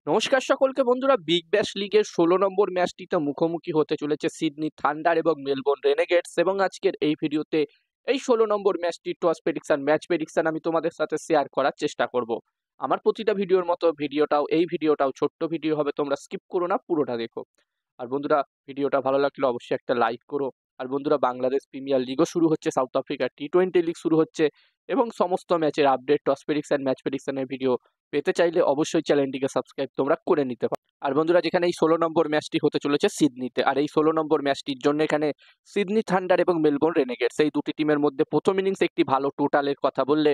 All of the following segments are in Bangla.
নমস্কার সকলকে বন্ধুরা, বিগ ব্যাশ লিগের ১৬ নম্বর ম্যাচটিতে মুখোমুখি হতে চলেছে সিডনি থান্ডার এবং মেলবোর্ন রেনেগেডস। এবং আজকের এই ভিডিওতে এই ১৬ নম্বর ম্যাচটি টস প্রেডিকশন, ম্যাচ প্রেডিকশন আমি তোমাদের সাথে শেয়ার করার চেষ্টা করব। আমার প্রতিটা ভিডিওর মতো এই ভিডিওটাও ছোট্ট ভিডিও হবে, তোমরা স্কিপ করো না, পুরোটা দেখো। আর বন্ধুরা, ভিডিওটা ভালো লাগলে অবশ্যই একটা লাইক করো। আর বন্ধুরা, বাংলাদেশ প্রিমিয়ার লিগও শুরু হচ্ছে, সাউথ আফ্রিকার টি-20 লিগ শুরু হচ্ছে এবং সমস্ত ম্যাচের আপডেট, টস প্রেডিকশন, ম্যাচ প্রেডিকশনের ভিডিও পেতে চাইলে অবশ্যই চ্যানেলটিকে সাবস্ক্রাইব তোমরা করে নিতে পারো। আর বন্ধুরা, যেখানে এই ১৬ নম্বর ম্যাচটি হতে চলেছে সিডনিতে, আর এই ১৬ নম্বর ম্যাচটির জন্য এখানে সিডনি থান্ডার এবং মেলবোর্ন রেনেগেডস এই দুটি টিমের মধ্যে প্রথম ইনিংসে একটি ভালো টোটালের কথা বললে,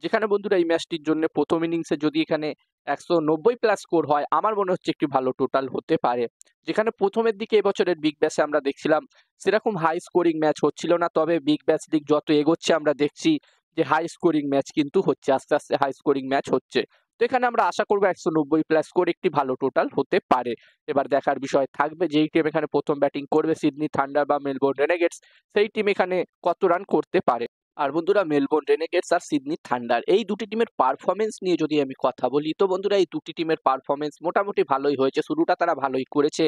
যেখানে বন্ধুরা এই ম্যাচটির জন্য প্রথম ইনিংসে যদি এখানে ১৯০ প্লাস স্কোর হয়, আমার মনে হচ্ছে একটি ভালো টোটাল হতে পারে। যেখানে প্রথমের দিকে এবছরের বিগ ব্যাশে আমরা দেখছিলাম সেরকম হাই স্কোরিং ম্যাচ হচ্ছিল না, তবে বিগ ব্যাশ লিগ যত এগোচ্ছে আমরা দেখছি যে হাই স্কোরিং ম্যাচ কিন্তু হচ্ছে, আস্তে আস্তে হাই স্কোরিং ম্যাচ হচ্ছে। তো এখানে আমরা আশা করবো ১৯০ প্লাস স্কোর একটি ভালো টোটাল হতে পারে। এবার দেখার বিষয় থাকবে যেই টিম এখানে প্রথম ব্যাটিং করবে, সিডনি থান্ডার বা মেলবোর্ন রেনেগেডস, সেই টিম এখানে কত রান করতে পারে। আর বন্ধুরা, মেলবোর্ন রেনেগেডস আর সিডনি থান্ডার এই দুটি টিমের পারফরমেন্স নিয়ে যদি আমি কথা বলি, তো বন্ধুরা এই দুটি টিমের পারফরমেন্স মোটামুটি ভালোই হয়েছে, শুরুটা তারা ভালোই করেছে।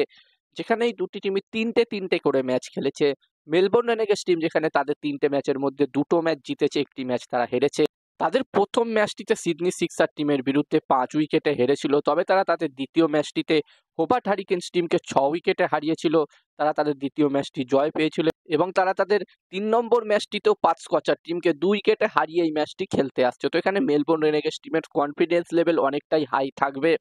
যেখানে এই দুটি টিমই তিনটে তিনটে করে ম্যাচ খেলেছে। মেলবোর্ন রেনেগেডস টিম যেখানে তাদের তিনটে ম্যাচের মধ্যে দুটো ম্যাচ জিতেছে, একটি ম্যাচ তারা হেরেছে। তাদের প্রথম ম্যাচটিতে সিডনি সিক্সার টিমের বিরুদ্ধে ৫ উইকেটে হেরেছিল, তবে তারা তাদের দ্বিতীয় ম্যাচটিতে হোবার্ট হারিকেন্স টিমকে ৬ উইকেটে হারিয়েছিল। তারা তাদের দ্বিতীয় ম্যাচটি জয় পেয়েছিল এবং তারা তাদের ৩ নম্বর ম্যাচটিতেও পাঁচ স্কচার টিমকে ২ উইকেটে হারিয়ে এই ম্যাচটি খেলতে আসছে। তো এখানে মেলবোর্ন রেনেগেডস টিমের কনফিডেন্স লেভেল অনেকটাই হাই থাকবে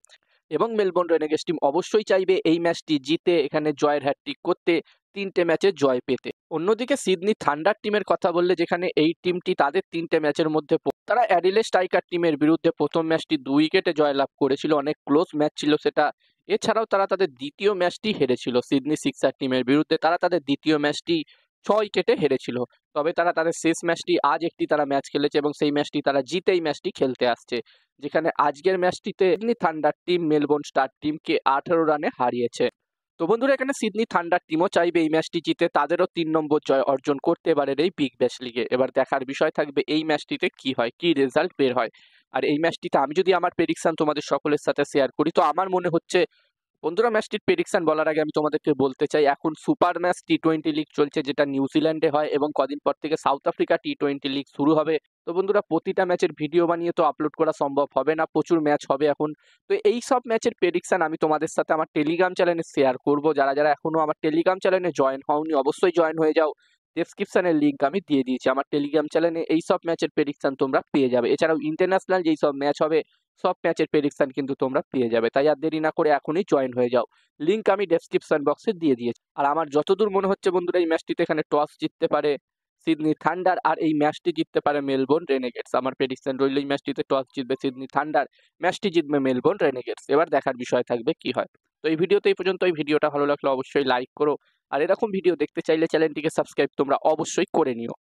এবং মেলবোর্ন রেনেগেডস টিম অবশ্যই চাইবে এই ম্যাচটি জিতে এখানে জয়ের হ্যাটট্রিক করতে, তিনটে ম্যাচে জয় পেতে। অন্যদিকে সিডনি থান্ডার টিমের কথা বললে, যেখানে এই টিমটি তাদের তিনটে ম্যাচের মধ্যে তারা অ্যাডিলেড স্ট্রাইকার টিমের বিরুদ্ধে প্রথম ম্যাচটি ২ উইকেটে জয়লাভ করেছিল, অনেক ক্লোজ ম্যাচ ছিল সেটা। এছাড়াও তারা তাদের দ্বিতীয় ম্যাচটি হেরেছিল সিডনি সিক্সার টিমের বিরুদ্ধে, তারা তাদের দ্বিতীয় ম্যাচটি ৬ উইকেটে হেরেছিল। তবে তারা তাদের শেষ ম্যাচটি আজ একটি তারা ম্যাচ খেলেছে এবং সেই ম্যাচটি তারা জিতে এই ম্যাচটি খেলতে আসছে। যেখানে আজকের ম্যাচটিতে Sydney Thunder team Melbourne Star টিমকে ১৮ রানে হারিয়েছে। তো বন্ধুরা, এখানে সিডনি থান্ডার টিমও চাইবে এই ম্যাচটি জিতে তাদেরও ৩ নম্বর জয় অর্জন করতে এবারের এই বিগ ব্যাশ লিগে। এবার দেখার বিষয় থাকবে এই ম্যাচটিতে কি হয়, কি রেজাল্ট বের হয়। আর এই ম্যাচটিতে আমি যদি আমার প্রেডিকশন তোমাদের সকলের সাথে শেয়ার করি, তো আমার মনে হচ্ছে বন্ধুরা, ম্যাচটির প্রেডিকশন বলার আগে আমি তোমাদেরকে বলতে চাই, এখন সুপার ম্যাচ টি-20 লিগ চলছে, যেটা নিউজিল্যান্ডে হয় এবং কদিন পর থেকে সাউথ আফ্রিকা টি-20 লিগ শুরু হবে। তো বন্ধুরা, প্রতিটা ম্যাচের ভিডিও বানিয়ে তো আপলোড করা সম্ভব হবে না, প্রচুর ম্যাচ হবে এখন। তো এই সব ম্যাচের প্রেডিকশন আমি তোমাদের সাথে আমার টেলিগ্রাম চ্যানেলে শেয়ার করব। যারা যারা এখনো আমার টেলিগ্রাম চ্যানেলে জয়েন হওনি, অবশ্যই জয়েন হয়ে যাও। ডেসক্রিপশনের লিঙ্ক আমি দিয়ে দিয়েছি। আমার টেলিগ্রাম চ্যানেলে এই সব ম্যাচের প্রেডিকশন তোমরা পেয়ে যাবে। এছাড়াও ইন্টারন্যাশনাল যেই সব ম্যাচ হবে, সব ম্যাচের প্রেডিকশন কিন্তু তোমরা পেয়ে যাবে। তাই আর দেরি না করে এখনই জয়েন হয়ে যাও। লিঙ্ক আমি ডেসক্রিপশন বক্সে দিয়ে দিয়েছি। আর আমার যতদূর মনে হচ্ছে বন্ধুরা, এই ম্যাচটিতে এখানে টস জিততে পারে সিডনি থান্ডার আর এই ম্যাচটি জিততে পারে মেলবোর্ন রেনেগেডস। আমার প্রেডিকশন রইল এই ম্যাচটিতে টস জিতবে সিডনি থান্ডার, ম্যাচটি জিতবে মেলবোর্ন রেনেগেডস। এবার দেখার বিষয় থাকবে কি হয়। তো এই ভিডিওতে এই পর্যন্ত। এই ভিডিওটা ভালো লাগলে অবশ্যই লাইক করো, আর এরকম ভিডিও দেখতে চাইলে চ্যানেলটিকে সাবস্ক্রাইব তোমরা অবশ্যই করে নিও।